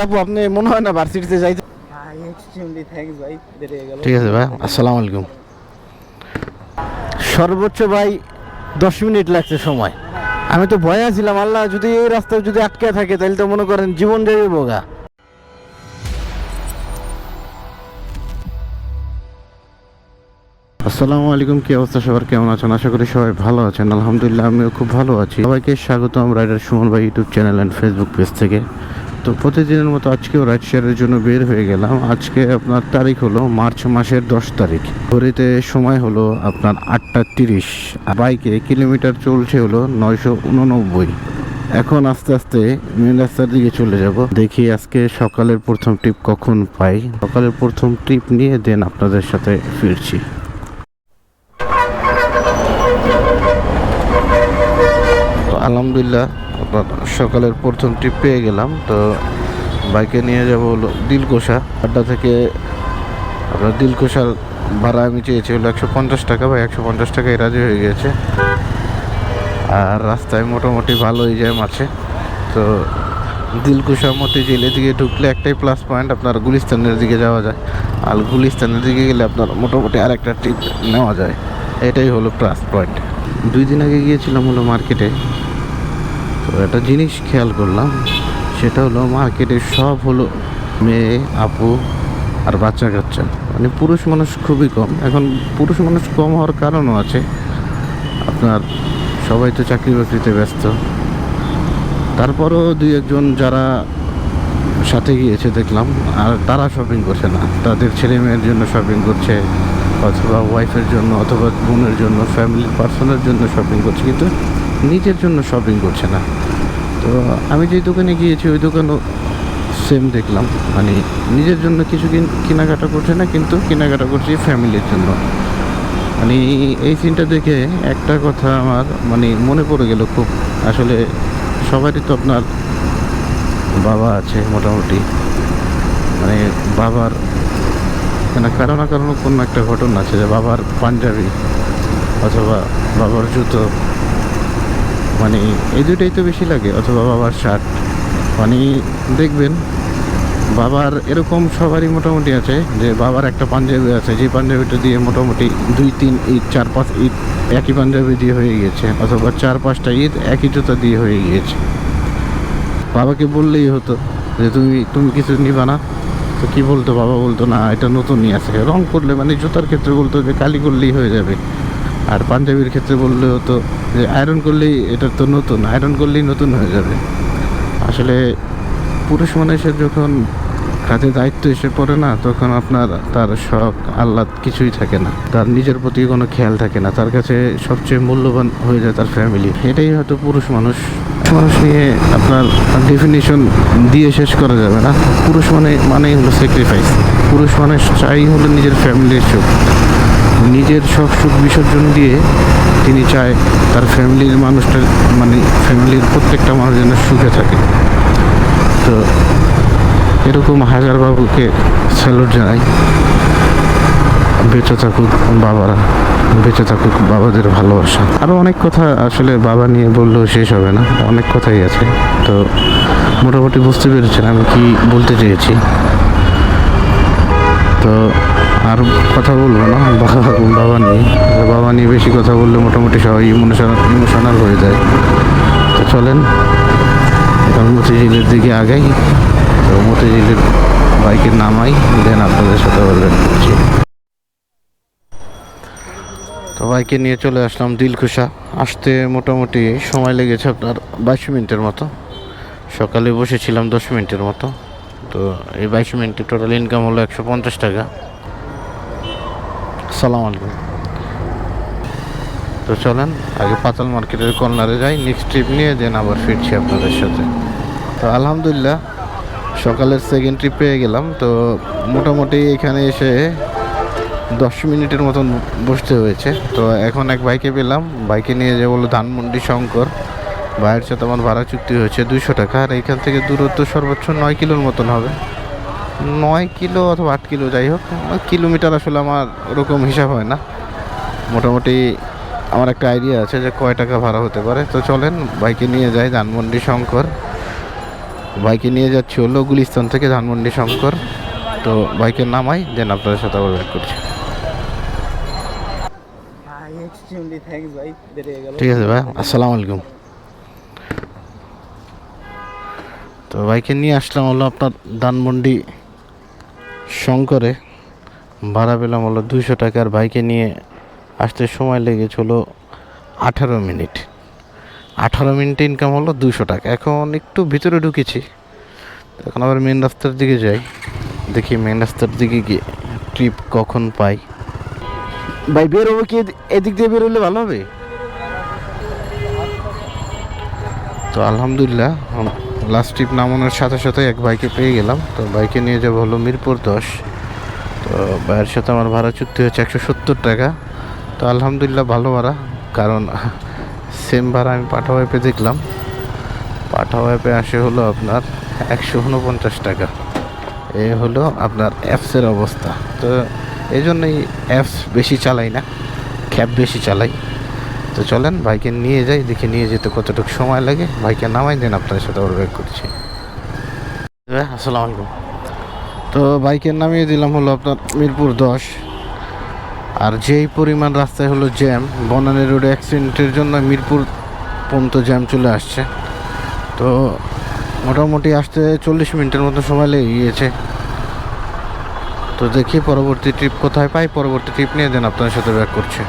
আপু আপনি মনে হয় না ভার্সিটিতে যাইতে। ঠিক আছে ভাই, আসসালামু আলাইকুম। সর্বোচ্চ ভাই 10 মিনিট লাগছে সময়। আমি তো ভয়ে আছিলাম, আল্লাহ যদি এই রাস্তায় যদি আটকে থাকে তাহলে তো মনে করেন জীবন যাবে বোগা। আসসালামু আলাইকুম, কি অবস্থা সবার, কেমন আছেন? আশা করি সবাই ভালো আছেন। আলহামদুলিল্লাহ আমিও খুব ভালো আছি। সবাইকে স্বাগতম রাইডার সুমন ভাই YouTube channel and Facebook page থেকে। তো প্রতিদিনের মতো আজকেও রাইড শেয়ারের জন্য বের হয়ে গেলাম। আজকে আপনার তারিখ হলো মার্চ মাসের 10 তারিখ। ঘড়িতে সময় হলো আপনার 8টা 30। বাইকে কিলোমিটার চলছে হলো 989। এখন আস্তে আস্তে মেন রাস্তার দিকে চলে যাব। দেখি আজকে সকালের প্রথম ট্রিপ কখন পাই। সকালের প্রথম ট্রিপ নিয়ে দেন আপনাদের সাথে ফিরছি। আলহামদুলিল্লাহ আপনার সকালের প্রথম ট্রিপ পেয়ে গেলাম। তো বাইকে নিয়ে যাব হলো দিলকুশা। আড্ডা থেকে আপনার দিলকুশার ভাড়া আমি চেয়েছি হলো 150 টাকা, বা 150 টাকায় রাজি হয়ে গেছে। আর রাস্তায় মোটামুটি ভালোই জ্যাম আছে। তো দিলকুশা মতিঝিল এদিকে ঢুকলে একটাই প্লাস পয়েন্ট, আপনার গুলিস্তানের দিকে যাওয়া যায়। আর গুলিস্তানের দিকে গেলে আপনার মোটামুটি আরেকটা ট্রিপ নেওয়া যায়। এটাই হলো প্লাস পয়েন্ট। 2 দিন আগে গিয়েছিলাম হলো মার্কেটে। তো একটা জিনিস খেয়াল করলাম, সেটা হলো মার্কেটে সব হলো মেয়ে, আপু আর বাচ্চা কাচ্চা, মানে পুরুষ মানুষ খুবই কম। এখন পুরুষ মানুষ কম হওয়ার কারণও আছে, আপনার সবাই তো চাকরি বাকরিতে ব্যস্ত। তারপরও 2-1জন যারা সাথে গিয়েছে দেখলাম, আর তারা শপিং করছে না, তাদের ছেলে মেয়ের জন্য শপিং করছে, অথবা ওয়াইফের জন্য, অথবা বোনের জন্য, ফ্যামিলির পার্সনের জন্য শপিং করছে, কিন্তু নিজের জন্য শপিং করছে না। তো আমি যেই দোকানে গিয়েছি ওই দোকানও সেম দেখলাম, মানে নিজের জন্য কিছু কেনাকাটা করছে না, কিন্তু কেনাকাটা করছে ফ্যামিলির জন্য। মানে এই সিনটা দেখে একটা কথা আমার মানে মনে পড়ে গেল খুব। আসলে সবারই তো আপনার বাবা আছে মোটামুটি, মানে বাবার কারো না কারো কোনো একটা ঘটনা আছে, যে বাবার পাঞ্জাবি অথবা বাবার জুতো, মানে এই দুইটাই তো বেশি লাগে, অথবা বাবার শার্ট। মানে দেখবেন বাবার এরকম সবারই মোটামুটি আছে, যে বাবার একটা পাঞ্জাবি আছে, যে পাঞ্জাবিটা দিয়ে মোটামুটি 2-3 ঈদ 4-5 ঈদ একই পাঞ্জাবি দিয়ে হয়ে গিয়েছে, অথবা 4-5টা ঈদ একই জুতা দিয়ে হয়ে গিয়েছে। বাবাকে বললেই হতো যে তুমি কিছু নিবা না, তো কি বলতো, বাবা বলতো না এটা নতুনই আছে। রং করলে মানে জুতার ক্ষেত্রে বলতো যে কালি করলেই হয়ে যাবে, আর পাঞ্জাবির ক্ষেত্রে বললে হতো যে আয়রন করলেই এটা তো নতুন, আয়রন করলেই নতুন হয়ে যাবে। আসলে পুরুষ মানুষের যখন কাজে দায়িত্ব এসে পড়ে না, তখন আপনার তার শখ আহ্লাদ কিছুই থাকে না, তার নিজের প্রতি কোনো খেয়াল থাকে না, তার কাছে সবচেয়ে মূল্যবান হয়ে যায় তার ফ্যামিলি। এটাই হয়তো পুরুষ মানুষ। মানুষ নিয়ে আপনার ডেফিনিশন দিয়ে শেষ করা যাবে না। পুরুষ মানেই হলো স্যাক্রিফাইস। পুরুষ মানুষ চাই হলো নিজের ফ্যামিলির সুখ, নিজের সব সুখ বিসর্জন দিয়ে তিনি চায় তার ফ্যামিলির মানুষটার, মানে ফ্যামিলির প্রত্যেকটা মানুষ যেন সুখে থাকে। তো এরকম হাজার বাবুকে স্যালুট জানাই। বেঁচে থাকুক বাবারা, বেঁচে থাকুক বাবাদের ভালোবাসা। আরও অনেক কথা আসলে বাবা নিয়ে বললেও শেষ হবে না, অনেক কথাই আছে। তো মোটামুটি বুঝতে পেরেছেন আমি কি বলতে চেয়েছি। তো আর কথা বলবো না বাবা নিয়ে বেশি কথা বললে মোটামুটি সবাই ইমোশনাল হয়ে যায়। তো চলেন মতিঝিলের দিকে আগাই। তো মতিঝিলের বাইকের নামাই, দেন আপনাদের সাথে বলবেন। তো বাইকে নিয়ে চলে আসলাম দিলকুশা। আসতে মোটামুটি সময় লেগেছে আপনার 22 মিনিটের মতো। সকালে বসেছিলাম 10 মিনিটের মতো। তো এই 22 মিনিটে টোটাল ইনকাম হলো 150 টাকা। আসসালামু আলাইকুম। তো চলেন আগে পাতাল মার্কেটের কর্নারে যাই, নেক্সট ট্রিপ নিয়ে দেন আবার ফিরছি আপনাদের সাথে। তো আলহামদুলিল্লাহ সকালের সেকেন্ড ট্রিপ পেয়ে গেলাম। তো মোটামুটি এখানে এসে 10 মিনিটের মতন বসতে হয়েছে। তো এখন এক বাইকে পেলাম, বাইকে নিয়ে যে বললো ধানমন্ডি শঙ্কর। ভাইয়ের সাথে আমার ভাড়া চুক্তি হয়েছে 200 টাকা। আর এইখান থেকে দূরত্ব সর্বোচ্চ 9 কিলোর মতন হবে, 9 কিলো অথবা 8 কিলো, যাই হোক। কিলোমিটার আসলে আমার ওরকম হিসাব হয় না, মোটামুটি আমার একটা আইডিয়া আছে যে কয় টাকা ভাড়া হতে পারে। তো চলেন বাইকে নিয়ে যাই ধানমন্ডি শঙ্কর। বাইকে নিয়ে যাচ্ছি হলো গুলিস্তান থেকে ধানমন্ডি শঙ্কর। তো বাইকে নামাই দেন আপনাদের সাথে আবার ব্যাক করছি। ঠিক আছে ভাই, আসসালামু আলাইকুম। তো বাইকে নিয়ে আসলাম হলো আপনার ধানমন্ডি শঙ্করে। ভাড়া পেলাম হলো 200 টাকার। বাইকে নিয়ে আসতে সময় লেগেছে হলো 18 মিনিট। 18 মিনিটে ইনকাম হলো 200 টাকা। এখন একটু ভিতরে ঢুকেছি, এখন আবার মেন রাস্তার দিকে যাই, দেখি মেন রাস্তার দিকে গিয়ে ট্রিপ কখন পাই। ভাই বের হবো কি, এদিক দিয়ে বের হলে ভালো হবে? তো আলহামদুলিল্লাহ লাস্ট ট্রিপ নামানোর সাথে সাথে এক বাইকে পেয়ে গেলাম। তো বাইকে নিয়ে যাবো হলো মিরপুর 10। তো ভাইয়ের সাথে আমার ভাড়া চুক্তি হচ্ছে 170 টাকা। তো আলহামদুলিল্লাহ ভালো ভাড়া, কারণ সেম ভাড়া আমি পাঠাও অ্যাপে দেখলাম। পাঠাও অ্যাপে আসে হলো আপনার 149 টাকা। এই হলো আপনার অ্যাপসের অবস্থা। তো এই জন্যই অ্যাপস বেশি চালাই না, ক্যাব বেশি চালাই। তো চলেন বাইকে নিয়ে যাই, দেখে নিয়ে যেতে কতটুকু সময় লাগে। বাইকে নামাই দেন আপনাদের সাথে আবার ব্যাক করছি। আসসালামু আলাইকুম। তো বাইকে নামিয়ে দিলাম হলো আপনার মিরপুর 10। আর যেই পরিমাণ রাস্তায় হলো জ্যাম, বনানী রোডে অ্যাক্সিডেন্টের জন্য মিরপুর পর্যন্ত জ্যাম চলে আসছে। তো মোটামুটি আসতে 40 মিনিটের মতো সময় লেগে গিয়েছে। তো দেখি পরবর্তী ট্রিপ কোথায় পাই, পরবর্তী ট্রিপ নিয়ে দেন আপনাদের সাথে ব্যাক করছে।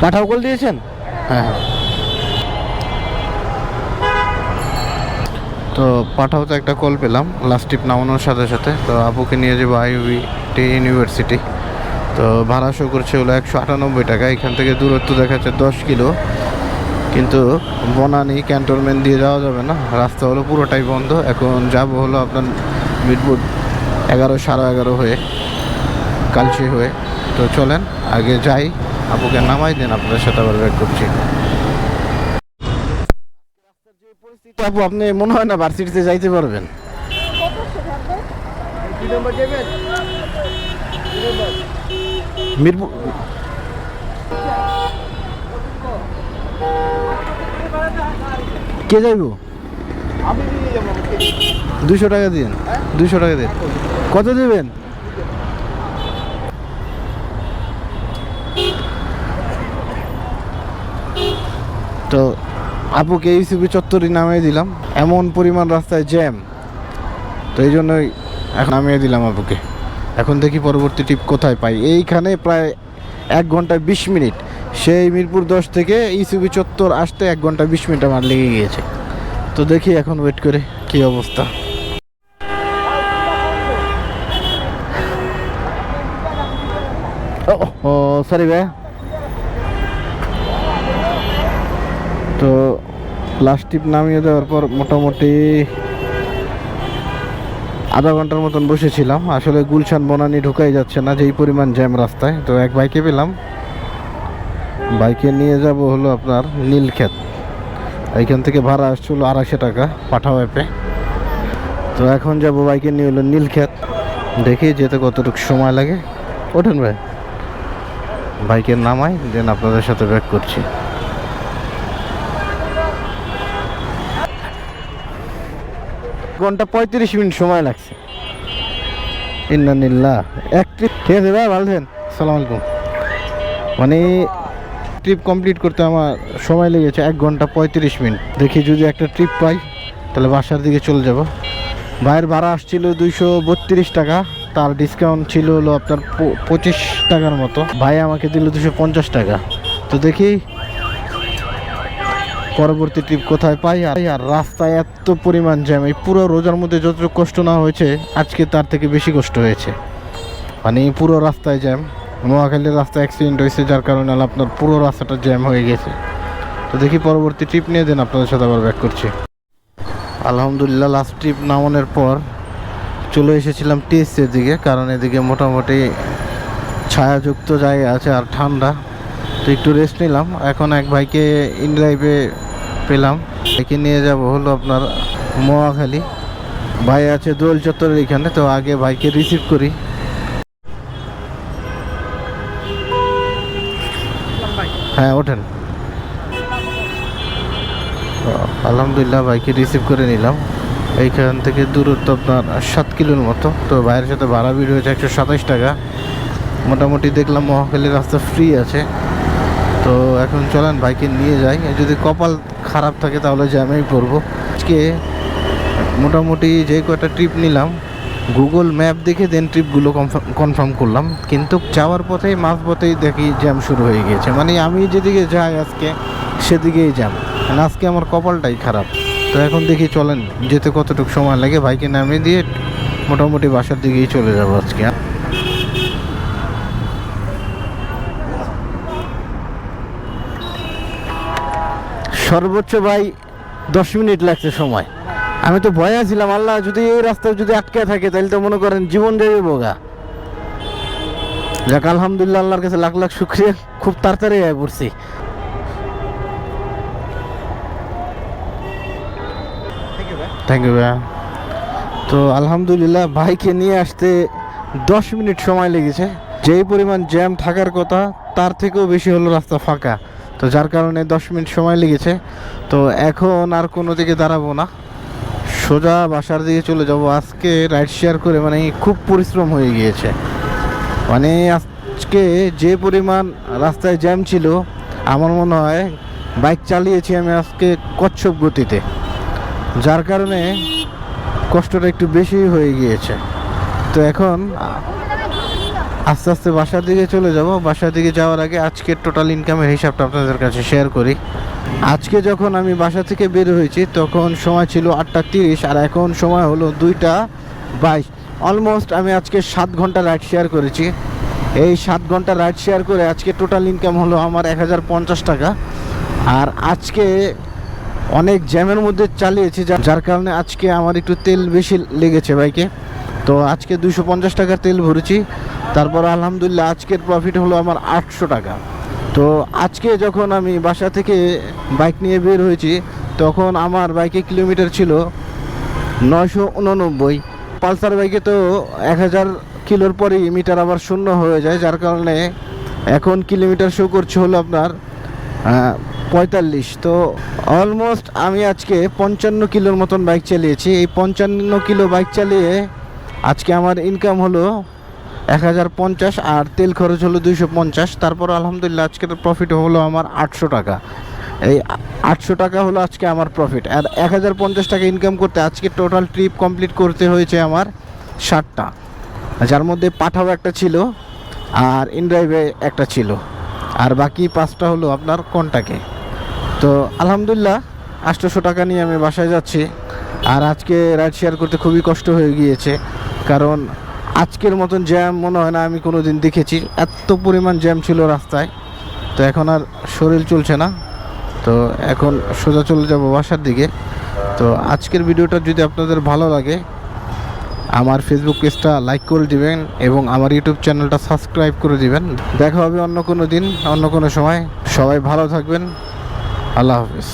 পাঠাও কল দিয়েছেন? হ্যাঁ হ্যাঁ। তো পাঠাওতে একটা কল পেলাম লাস্ট ট্রিপ নামানোর সাথে সাথে। তো আপুকে নিয়ে যাবো IUB ইউনিভার্সিটি। তো ভাড়া শো করছে হলো 198 টাকা। এখান থেকে দূরত্ব দেখাচ্ছে 10 কিলো, কিন্তু বনানী ক্যান্টনমেন্ট দিয়ে যাওয়া যাবে না, রাস্তা হলো পুরোটাই বন্ধ। এখন যাব হলো আপনার মিরপুর 11, 11:30 হয়ে, কালচি হয়ে। তো চলেন আগে যাই, আপুকে নামাই দেন আপনাদের সাথে আবার ব্যাক করছি। আপু আপনি মনে হয় না ভার্সিটিতে যাইতে পারবেন। মিরপুর কে যাইব? 200 টাকা দিন, 200 টাকা দিন। কত দেবেন? তো আপুকে ইউসিবি চত্বরই নামিয়ে দিলাম, এমন পরিমাণ রাস্তায় জ্যাম। তো এই জন্যই এখন নামিয়ে দিলাম আপুকে। এখন দেখি পরবর্তী ট্রিপ কোথায় পাই। এইখানে প্রায় 1 ঘন্টা 20 মিনিট, সেই মিরপুর 10 থেকে ইউসিবি চত্বর আসতে 1 ঘন্টা 20 মিনিট আমার লেগে গিয়েছে। তো দেখি এখন ওয়েট করে কি অবস্থা। ও সরি ভাই। তো লাস্ট ট্রিপ নামিয়ে দেওয়ার পর মোটামুটি আধা ঘন্টার মতন বসেছিলাম। আসলে গুলশান বনানী ঢোকাই যাচ্ছে না, যেই পরিমাণ জ্যাম রাস্তায়। তো এক বাইকে পেলাম, বাইকে নিয়ে যাব হলো আপনার নীলক্ষেত। এইখান থেকে ভাড়া আসছিল 250 টাকা পাঠাও অ্যাপে। তো এখন যাব বাইকে নিয়ে হলো নীলক্ষেত, দেখি যেতে কতটুকু সময় লাগে। ওঠেন ভাই, বাইকের নামাই দেন আপনাদের সাথে ব্যাক করছি। ঘন্টা 35 মিনিট সময় লাগছে। ইন্নালিল্লাহ। এক ট্রিপ, ঠিক আছে ভাই, ভালো থাকেন। আসসালামু আলাইকুম। মানে ট্রিপ কমপ্লিট করতে আমার সময় লেগেছে 1 ঘন্টা 35 মিনিট। দেখি যদি একটা ট্রিপ পাই তাহলে বাসার দিকে চলে যাব। ভাইয়ের ভাড়া আসছিল 232 টাকা, তার ডিসকাউন্ট ছিল হলো আপনার 25 টাকার মতো। ভাই আমাকে দিল 250 টাকা। তো দেখি পরবর্তী ট্রিপ কোথায় পাই। আর রাস্তায় এত পরিমাণ জ্যাম, এই পুরো রোজার মধ্যে যতটুকু কষ্ট না হয়েছে আজকে তার থেকে বেশি কষ্ট হয়েছে। মানে পুরো রাস্তায় জ্যাম। নোয়াখালীর রাস্তায় অ্যাক্সিডেন্ট হয়েছে, যার কারণে আপনার পুরো রাস্তাটা জ্যাম হয়ে গেছে। তো দেখি পরবর্তী ট্রিপ নিয়ে দেন আপনাদের সাথে আবার ব্যাক করছি। আলহামদুলিল্লাহ লাস্ট ট্রিপ নামানোর পর চলে এসেছিলাম টিএসসির দিকে, কারণ এদিকে মোটামুটি ছায়াযুক্ত জায়গা আছে আর ঠান্ডা। তো একটু রেস্ট নিলাম। এখন এক ভাইকে ইনড্রাইভে পেলাম, ভাইকে নিয়ে যাব হলো আপনার নোয়াখালী। ভাই আছে দোল চত্বরের এখানে। তো আগে ভাইকে রিসিভ করি। হ্যাঁ ওঠেন। আলহামদুলিল্লাহ বাইকে রিসিভ করে নিলাম। এইখান থেকে দূরত্ব আপনার 7 কিলোর মতো। তো বাইরের সাথে ভাড়া বিল হয়েছে 127 টাকা। মোটামুটি দেখলাম মহাখালীর রাস্তা ফ্রি আছে। তো এখন চলেন বাইকে নিয়ে যাই। যদি কপাল খারাপ থাকে তাহলে জ্যামেই পড়বো। আজকে মোটামুটি যে কয়টা ট্রিপ নিলাম গুগল ম্যাপ দেখে দেন ট্রিপগুলো কনফার্ম করলাম, কিন্তু যাওয়ার পথেই মাঝপথেই দেখি জ্যাম শুরু হয়ে গিয়েছে। মানে আমি যেদিকে যাই আজকে সেদিকেই জ্যাম। মানে আজকে আমার কপালটাই খারাপ। তো এখন দেখি চলেন যেতে কতটুকু সময় লাগে। বাইকে নামিয়ে দিয়ে মোটামুটি বাসার দিকেই চলে যাব আজকে। সর্বোচ্চ ভাই 10 মিনিট লাগছে সময়। আমি তো ভয় আছিলাম, আল্লাহ যদি এই রাস্তায় যদি আটকে থাকে তাহলে তো মনে করেন জীবন যাবে বোগা। যাক আলহামদুলিল্লাহ, আল্লাহর কাছে লাখ লাখ শুকরিয়া, খুব তাড়াতাড়ি আয় পড়ছি। থ্যাংক ইউ ভাইয়া। তো আলহামদুলিল্লাহ বাইকে নিয়ে আসতে 10 মিনিট সময় লেগেছে। যেই পরিমাণ জ্যাম থাকার কথা তার থেকেও বেশি হলো রাস্তা ফাঁকা। তো যার কারণে 10 মিনিট সময় লেগেছে। তো এখন আর কোনো দিকে দাঁড়াবো না, সোজা বাসার দিকে চলে যাব। আজকে রাইড শেয়ার করে মানে খুব পরিশ্রম হয়ে গিয়েছে। মানে আজকে যে পরিমাণ রাস্তায় জ্যাম ছিল, আমার মনে হয় বাইক চালিয়েছি আমি আজকে কচ্ছপ গতিতে, যার কারণে কষ্টটা একটু বেশি হয়ে গিয়েছে। তো এখন আস্তে আস্তে বাসার দিকে চলে যাব। বাসার দিকে যাওয়ার আগে আজকের টোটাল ইনকামের হিসাবটা আপনাদের কাছে শেয়ার করি। আজকে যখন আমি বাসা থেকে বের হয়েছি তখন সময় ছিল 8:30 আর এখন সময় হলো 2:22। অলমোস্ট আমি আজকে 7 ঘন্টা রাইড শেয়ার করেছি। এই 7 ঘন্টা রাইড শেয়ার করে আজকে টোটাল ইনকাম হলো আমার 1050 টাকা। আর আজকে অনেক জ্যামের মধ্যে চালিয়েছি, যার কারণে আজকে আমার একটু তেল বেশি লেগেছে বাইকে। তো আজকে 250 টাকার তেল ভরেছি। তারপর আলহামদুলিল্লাহ আজকের প্রফিট হলো আমার 800 টাকা। তো আজকে যখন আমি বাসা থেকে বাইক নিয়ে বের হয়েছি তখন আমার বাইকে কিলোমিটার ছিল 989। পালসার বাইকে তো 1000 কিলোর পরেই মিটার আবার শূন্য হয়ে যায়, যার কারণে এখন কিলোমিটার শো করছে হলো আপনার 45। তো অলমোস্ট আমি আজকে 55 কিলোর মতন বাইক চালিয়েছি। এই 55 কিলো বাইক চালিয়ে আজকে আমার ইনকাম হলো 1050 আর তেল খরচ হলো 250। তারপর আলহামদুলিল্লাহ আজকের প্রফিট হলো আমার 800 টাকা। এই 800 টাকা হলো আজকে আমার প্রফিট। আর 1050 টাকা ইনকাম করতে আজকে টোটাল ট্রিপ কমপ্লিট করতে হয়েছে আমার 60টা, যার মধ্যে পাঠাও একটা ছিল আর ইনড্রাইভে একটা ছিল, আর বাকি 5টা হলো আপনার কন্টাকে। তো আলহামদুলিল্লাহ 800 টাকা নিয়ে আমি বাসায় যাচ্ছি। আর আজকে রাইড শেয়ার করতে খুবই কষ্ট হয়ে গিয়েছে, কারণ আজকের মতন জ্যাম মনে হয় না আমি কোনো দিন দেখেছি। এত পরিমাণ জ্যাম ছিল রাস্তায়। তো এখন আর শরীর চলছে না, তো এখন সোজা চলে যাব বাসার দিকে। তো আজকের ভিডিওটা যদি আপনাদের ভালো লাগে আমার ফেসবুক পেজটা লাইক করে দিবেন এবং আমার ইউটিউব চ্যানেলটা সাবস্ক্রাইব করে দিবেন। দেখা হবে অন্য কোনো দিন, অন্য কোনো সময়। সবাই ভালো থাকবেন। আল্লাহ হাফিজ।